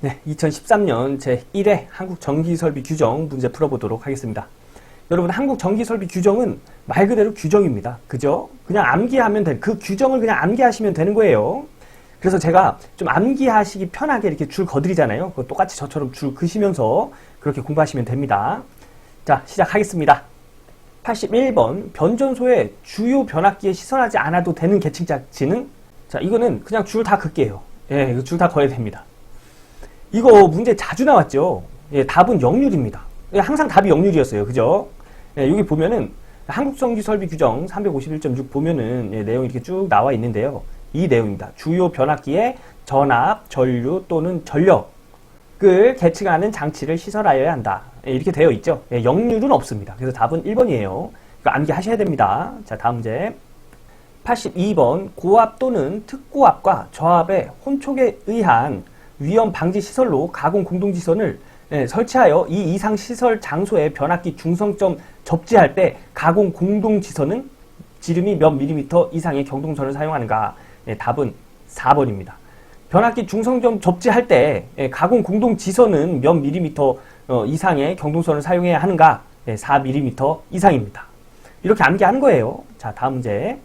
네, 2013년 제1회 한국전기설비 규정 문제 풀어보도록 하겠습니다. 여러분, 한국전기설비 규정은 말 그대로 규정입니다. 그죠? 그냥 암기하면 그 규정을 그냥 암기하시면 되는 거예요. 그래서 제가 좀 암기하시기 편하게 이렇게 줄 거드리잖아요. 똑같이 저처럼 줄 그시면서 그렇게 공부하시면 됩니다. 자, 시작하겠습니다. 81번, 변전소에 주요 변압기에 시설하지 않아도 되는 계층자치는? 자, 이거는 그냥 줄 다 긋게요. 예, 이거 줄 다 거야 됩니다. 이거 문제 자주 나왔죠. 예, 답은 역률입니다. 예, 항상 답이 역률이었어요. 그죠? 예, 여기 보면은 한국전기설비 규정 351.6 보면은 예, 내용이 이렇게 쭉 나와 있는데요. 이 내용입니다. 주요 변압기에 전압, 전류 또는 전력을 계층하는 장치를 시설하여야 한다. 예, 이렇게 되어 있죠. 예, 역률은 없습니다. 그래서 답은 1번이에요. 이거 암기하셔야 됩니다. 자, 다음 문제. 82번, 고압 또는 특고압과 저압의 혼촉에 의한 위험 방지 시설로 가공 공동지선을 설치하여 이 이상 시설 장소의 변압기 중성점 접지할 때 가공 공동지선은 지름이 몇 밀리미터 이상의 경동선을 사용하는가? 답은 4번입니다. 변압기 중성점 접지할 때 가공 공동지선은 몇 밀리미터 이상의 경동선을 사용해야 하는가? 4밀리미터 이상입니다. 이렇게 암기하는 거예요. 자, 다음 문제.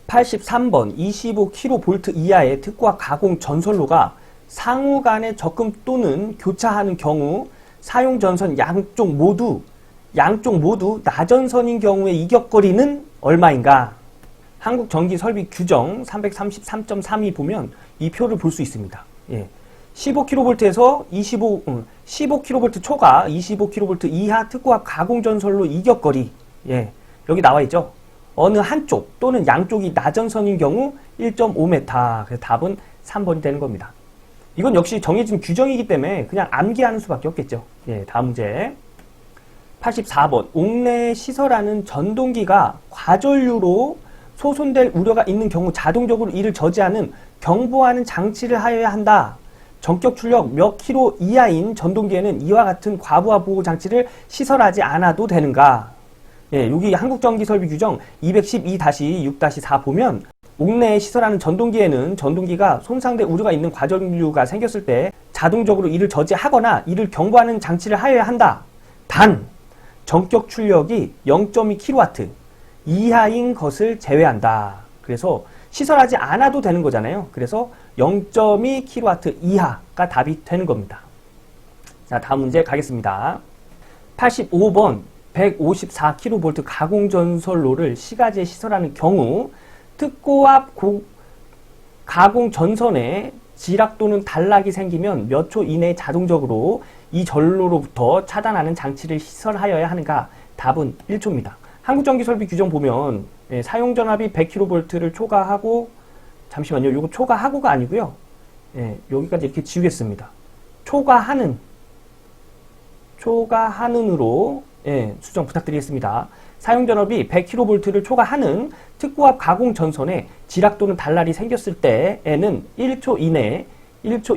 83번 25kV 이하의 특고압 가공 전선로가 상호 간의 접근 또는 교차하는 경우 사용 전선 양쪽 모두 나전선인 경우의 이격거리는 얼마인가? 한국전기설비 규정 333.32 보면 이 표를 볼 수 있습니다. 예. 15kV에서 15kV 초과 25kV 이하 특고압 가공 전선로 이격거리. 예. 여기 나와 있죠. 어느 한쪽 또는 양쪽이 나전선인 경우 1.5m. 그래서 답은 3번이 되는 겁니다. 이건 역시 정해진 규정이기 때문에 그냥 암기하는 수밖에 없겠죠. 예, 다음 문제. 84번. 옥내에 시설하는 전동기가 과전류로 소손될 우려가 있는 경우 자동적으로 이를 저지하는 경보하는 장치를 하여야 한다. 전격 출력 몇 킬로 이하인 전동기에는 이와 같은 과부하 보호 장치를 시설하지 않아도 되는가? 예, 여기 한국전기설비 규정 212-6-4 보면 옥내에 시설하는 전동기에는 전동기가 손상될 우려가 있는 과전류가 생겼을 때 자동적으로 이를 저지하거나 이를 경보하는 장치를 하여야 한다. 단 전격 출력이 0.2kW 이하인 것을 제외한다. 그래서 시설하지 않아도 되는 거잖아요. 그래서 0.2kW 이하가 답이 되는 겁니다. 자, 다음 문제 가겠습니다. 85번 154kV 가공전선로를 시가지에 시설하는 경우 특고압 가공전선에 지락 또는 단락이 생기면 몇 초 이내에 자동적으로 이 전로로부터 차단하는 장치를 시설하여야 하는가? 답은 1초입니다. 한국전기설비 규정 보면 사용전압이 100kV를 초과하고, 잠시만요. 이거 초과하고가 아니고요. 여기까지 이렇게 지우겠습니다. 초과하는으로 수정 부탁드리겠습니다. 사용전압이 100kV를 초과하는 특고압 가공 전선에 지락 또는 단락이 생겼을 때에는 1초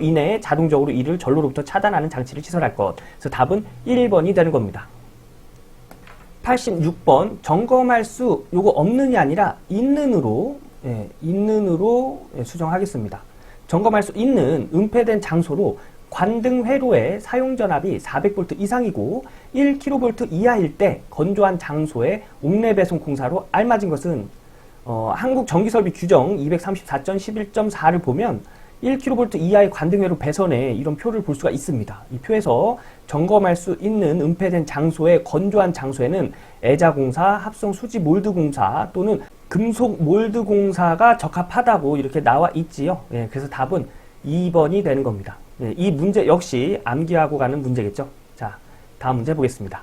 이내에 자동적으로 이를 전로로부터 차단하는 장치를 시설할 것. 그래서 답은 1번이 되는 겁니다. 86번 점검할 수 요거 없는이 아니라 있는으로 수정하겠습니다. 점검할 수 있는 은폐된 장소로 관등 회로의 사용전압이 400V 이상이고 1kV 이하일 때 건조한 장소의 옥내 배송 공사로 알맞은 것은 한국전기설비 규정 234.11.4를 보면 1kV 이하의 관등회로 배선에 이런 표를 볼 수가 있습니다. 이 표에서 점검할 수 있는 은폐된 장소의 건조한 장소에는 애자공사, 합성수지 몰드공사 또는 금속 몰드공사가 적합하다고 이렇게 나와 있지요. 예, 그래서 답은 2번이 되는 겁니다. 예, 이 문제 역시 암기하고 가는 문제겠죠. 자, 다음 문제 보겠습니다.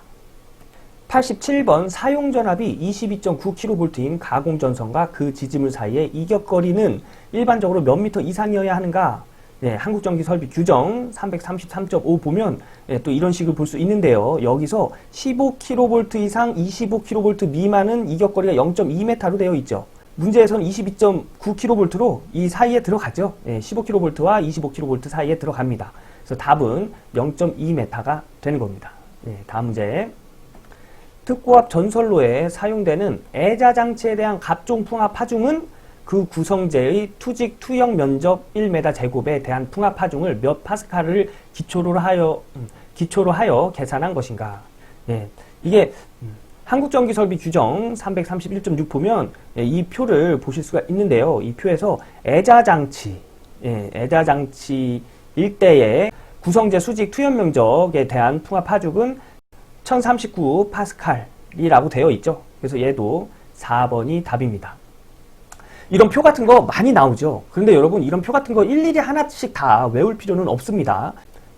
87번 사용전압이 22.9kV인 가공전선과 그 지지물 사이의 이격거리는 일반적으로 몇 미터 이상이어야 하는가? 네, 한국전기설비 규정 333.5 보면 또 이런 식을 볼 수 있는데요. 여기서 15kV 이상 25kV 미만은 이격거리가 0.2m로 되어 있죠. 문제에서는 22.9kV로 이 사이에 들어가죠. 15kV와 25kV 사이에 들어갑니다. 그래서 답은 0.2m가 되는 겁니다. 다음 문제. 특고압 전선로에 사용되는 애자장치에 대한 갑종풍압 하중은 그 구성재의 투직 투영 면적 1m 제곱에 대한 풍압 하중을 몇 파스칼을 기초로 하여 계산한 것인가. 예, 이게 한국전기설비 규정 331.6 보면 이 표를 보실 수가 있는데요. 이 표에서 애자장치, 애자장치 일대의 구성재 수직 투영 면적에 대한 풍압 하중은 1039 파스칼이라고 되어 있죠. 그래서 얘도 4번이 답입니다. 이런 표 같은 거 많이 나오죠. 그런데 여러분 이런 표 같은 거 일일이 하나씩 다 외울 필요는 없습니다.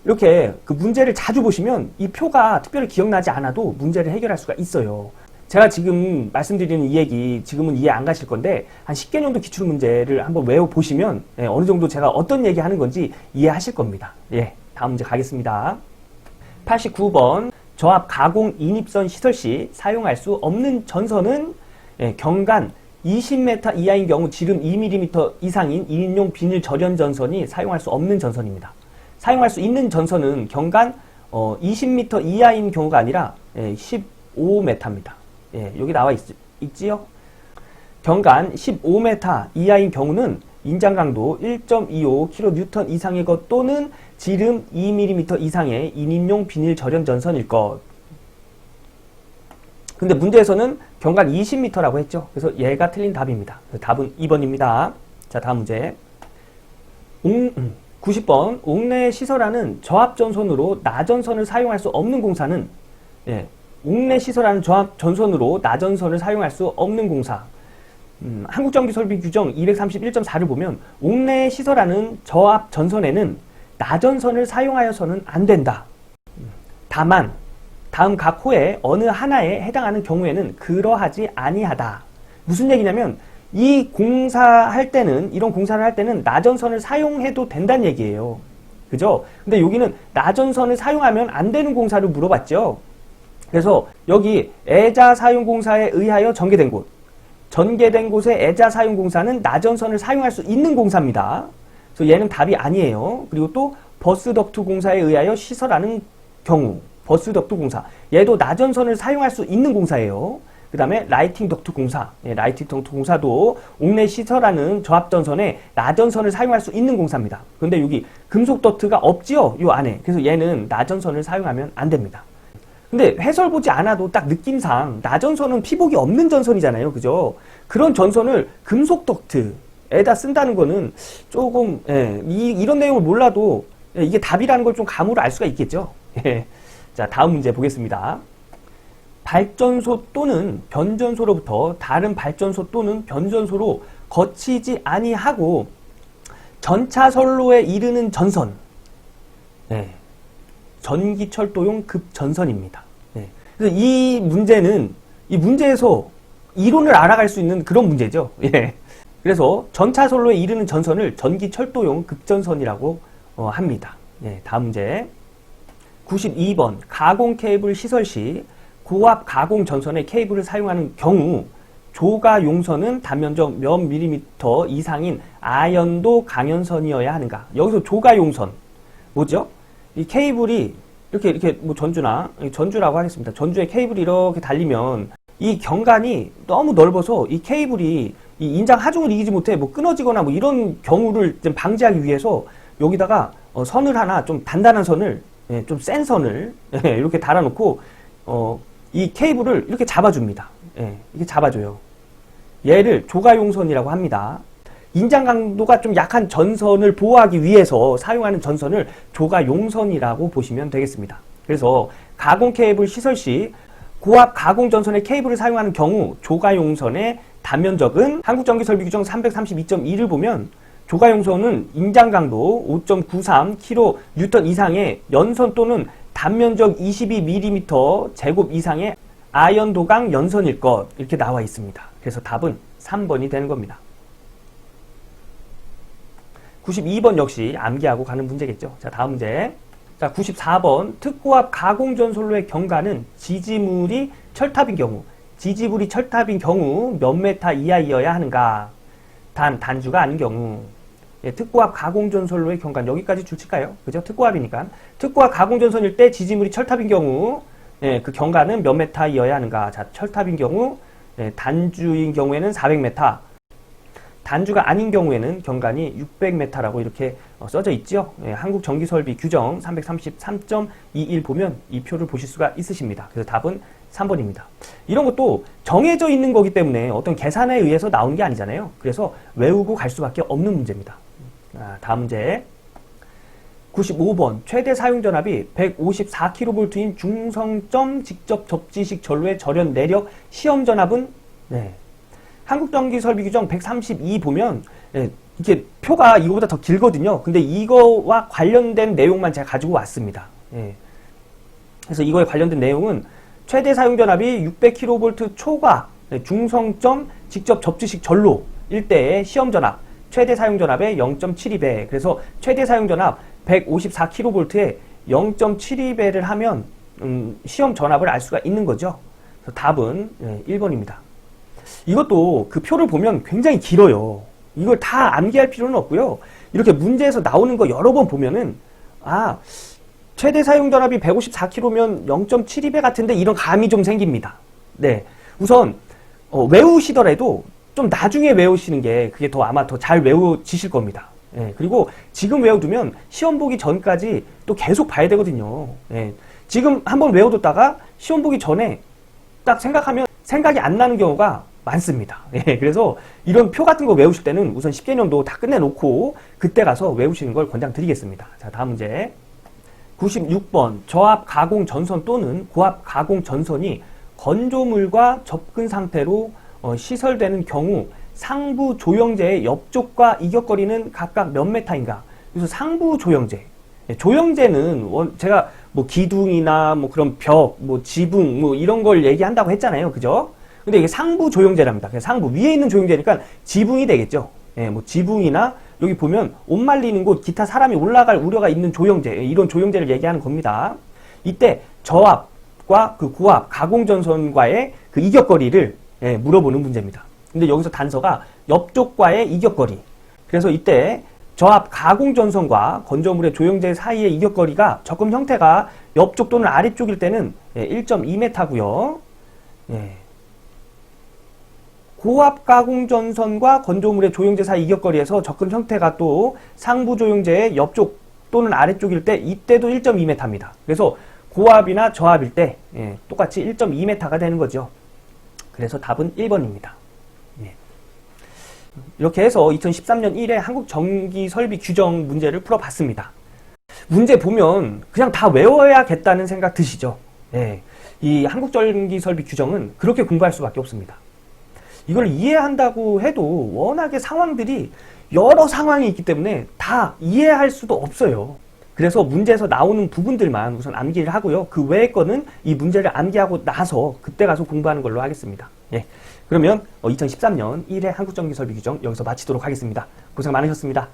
이렇게 그 문제를 자주 보시면 이 표가 특별히 기억나지 않아도 문제를 해결할 수가 있어요. 제가 지금 말씀드리는 이 얘기 지금은 이해 안 가실 건데 한 10개 정도 기출 문제를 한번 외워보시면 어느 정도 제가 어떤 얘기 하는 건지 이해하실 겁니다. 예, 다음 문제 가겠습니다. 89번 저압 가공 인입선 시설 시 사용할 수 없는 전선은 경간 20m 이하인 경우 지름 2mm 이상인 2인용 비닐 절연 전선이 사용할 수 없는 전선입니다. 사용할 수 있는 전선은 경간 20m 이하인 경우가 아니라 15m입니다. 여기 나와 있지요? 경간 15m 이하인 경우는 인장 강도 1.25 kN 이상의 것 또는 지름 2mm 이상의 1인용 비닐 절연 전선일 것. 근데 문제에서는 경간 20m라고 했죠. 그래서 얘가 틀린 답입니다. 답은 2번입니다. 자, 다음 문제. 90번. 옥내 시설하는 저압전선으로 나전선을 사용할 수 없는 공사는 옥내 시설하는 저압전선으로 나전선을 사용할 수 없는 공사. 한국전기설비 규정 231.4를 보면 옥내 시설하는 저압전선에는 나전선을 사용하여서는 안 된다. 다만 다음 각 호의 어느 하나에 해당하는 경우에는 그러하지 아니하다. 무슨 얘기냐면 이 공사할 때는 이런 공사를 할 때는 나전선을 사용해도 된다는 얘기예요. 그죠? 근데 여기는 나전선을 사용하면 안 되는 공사를 물어봤죠. 그래서 여기 애자 사용 공사에 의하여 전개된 곳. 전개된 곳의 애자 사용 공사는 나전선을 사용할 수 있는 공사입니다. 그래서 얘는 답이 아니에요. 그리고 또 버스 덕트 공사에 의하여 시설하는 경우. 버스 덕트 공사. 얘도 나전선을 사용할 수 있는 공사예요. 그 다음에 라이팅 덕트 공사. 라이팅 덕트 공사도 옥내 시설하는 저압전선에 나전선을 사용할 수 있는 공사입니다. 그런데 여기 금속 덕트가 없지요? 요 안에. 그래서 얘는 나전선을 사용하면 안 됩니다. 근데 해설 보지 않아도 딱 느낌상 나전선은 피복이 없는 전선이잖아요. 그죠? 그런 전선을 금속 덕트에다 쓴다는 거는 조금 이런 내용을 몰라도 이게 답이라는 걸 좀 감으로 알 수가 있겠죠. 자, 다음 문제 보겠습니다. 발전소 또는 변전소로부터 다른 발전소 또는 변전소로 거치지 아니하고 전차선로에 이르는 전선. 전기철도용 급전선입니다. 그래서 이 문제는 이 문제에서 이론을 알아갈 수 있는 그런 문제죠. 그래서 전차선로에 이르는 전선을 전기철도용 급전선이라고 합니다. 다음 문제. 92번 가공 케이블 시설 시 고압 가공 전선의 케이블을 사용하는 경우 조가 용선은 단면적 몇 밀리미터 이상인 아연도 강연선이어야 하는가? 여기서 조가 용선 뭐죠? 이 케이블이 이렇게 뭐 전주라고 하겠습니다. 전주에 케이블이 이렇게 달리면 이 경관이 너무 넓어서 이 케이블이 이 인장 하중을 이기지 못해 뭐 끊어지거나 뭐 이런 경우를 좀 방지하기 위해서 여기다가 선을 하나 좀 단단한 선을 좀 센 선을 이렇게 달아놓고 이 케이블을 이렇게 잡아줍니다. 이게 잡아줘요. 얘를 조가용선이라고 합니다. 인장 강도가 좀 약한 전선을 보호하기 위해서 사용하는 전선을 조가용선이라고 보시면 되겠습니다. 그래서 가공 케이블 시설 시 고압 가공 전선의 케이블을 사용하는 경우 조가용선의 단면적은 한국전기설비규정 332.2를 보면 조가용선은 인장 강도 5.93 kN 이상의 연선 또는 단면적 22mm 제곱 이상의 아연도강 연선일 것 이렇게 나와 있습니다. 그래서 답은 3번이 되는 겁니다. 92번 역시 암기하고 가는 문제겠죠. 자, 다음 문제. 자, 94번 특고압 가공전선로의 경관은 지지물이 철탑인 경우 몇 메타 이하이어야 하는가? 단주가 아닌 경우. 특고압 가공전선로의 경관 여기까지 줄칠까요? 그죠? 특고압이니까. 특고압 가공전선일 때 지지물이 철탑인 경우 그 경관은 몇 메타이어야 하는가? 자, 철탑인 경우 단주인 경우에는 400m. 단주가 아닌 경우에는 경관이 600m라고 이렇게 써져 있죠. 예, 한국전기설비 규정 333.21 보면 이 표를 보실 수가 있으십니다. 그래서 답은 3번입니다. 이런 것도 정해져 있는 거기 때문에 어떤 계산에 의해서 나오는 게 아니잖아요. 그래서 외우고 갈 수밖에 없는 문제입니다. 다음 문제 95번 최대 사용전압이 154kV인 중성점 직접 접지식 전로의 절연 내력 시험 전압은 네. 한국전기설비 규정 132 보면 이게 표가 이거보다 더 길거든요. 근데 이거와 관련된 내용만 제가 가지고 왔습니다. 그래서 이거에 관련된 내용은 최대 사용전압이 600kV 초과 중성점 직접 접지식 전로 일대의 시험전압 최대 사용전압의 0.72배 그래서 최대 사용전압 154kV에 0.72배를 하면 시험 전압을 알 수가 있는 거죠. 그래서 답은 1번입니다. 이것도 그 표를 보면 굉장히 길어요. 이걸 다 암기할 필요는 없고요. 이렇게 문제에서 나오는 거 여러 번 보면은 최대 사용전압이 154kV면 0.72배 같은데 이런 감이 좀 생깁니다. 네, 우선 외우시더라도 좀 나중에 외우시는 게 그게 더 아마 더 잘 외워지실 겁니다. 그리고 지금 외워두면 시험 보기 전까지 또 계속 봐야 되거든요. 지금 한번 외워뒀다가 시험 보기 전에 딱 생각하면 생각이 안 나는 경우가 많습니다. 그래서 이런 표 같은 거 외우실 때는 우선 10개념도 다 끝내놓고 그때 가서 외우시는 걸 권장드리겠습니다. 자, 다음 문제 96번 저압 가공 전선 또는 고압 가공 전선이 건조물과 접근 상태로 시설되는 경우 상부 조영제의 옆쪽과 이격거리는 각각 몇 메타인가? 그래서 상부 조영제. 조영제는 제가 뭐 기둥이나 뭐 그런 벽, 뭐 지붕, 뭐 이런 걸 얘기한다고 했잖아요. 그죠? 근데 이게 상부 조영제랍니다. 그래서 상부 위에 있는 조영제니까 지붕이 되겠죠. 뭐 지붕이나 여기 보면 옷 말리는 곳, 기타 사람이 올라갈 우려가 있는 조영제, 이런 조영제를 얘기하는 겁니다. 이때 저압과 그 고압 가공전선과의 그 이격거리를 물어보는 문제입니다. 근데 여기서 단서가 옆쪽과의 이격거리. 그래서 이때 저압 가공전선과 건조물의 조영제 사이의 이격거리가 접근 형태가 옆쪽 또는 아래쪽일 때는 1.2m고요. 고압 가공전선과 건조물의 조영제 사이 이격거리에서 접근 형태가 또 상부 조영제의 옆쪽 또는 아래쪽일 때 이때도 1.2m입니다. 그래서 고압이나 저압일 때 똑같이 1.2m가 되는 거죠. 그래서 답은 1번입니다. 이렇게 해서 2013년 1회 한국전기설비 규정 문제를 풀어봤습니다. 문제 보면 그냥 다 외워야겠다는 생각 드시죠? 이 한국전기설비 규정은 그렇게 공부할 수밖에 없습니다. 이걸 이해한다고 해도 워낙에 상황들이 여러 상황이 있기 때문에 다 이해할 수도 없어요. 그래서 문제에서 나오는 부분들만 우선 암기를 하고요. 그 외의 거는 이 문제를 암기하고 나서 그때 가서 공부하는 걸로 하겠습니다. 그러면 2013년 1회 한국전기설비 규정 여기서 마치도록 하겠습니다. 고생 많으셨습니다.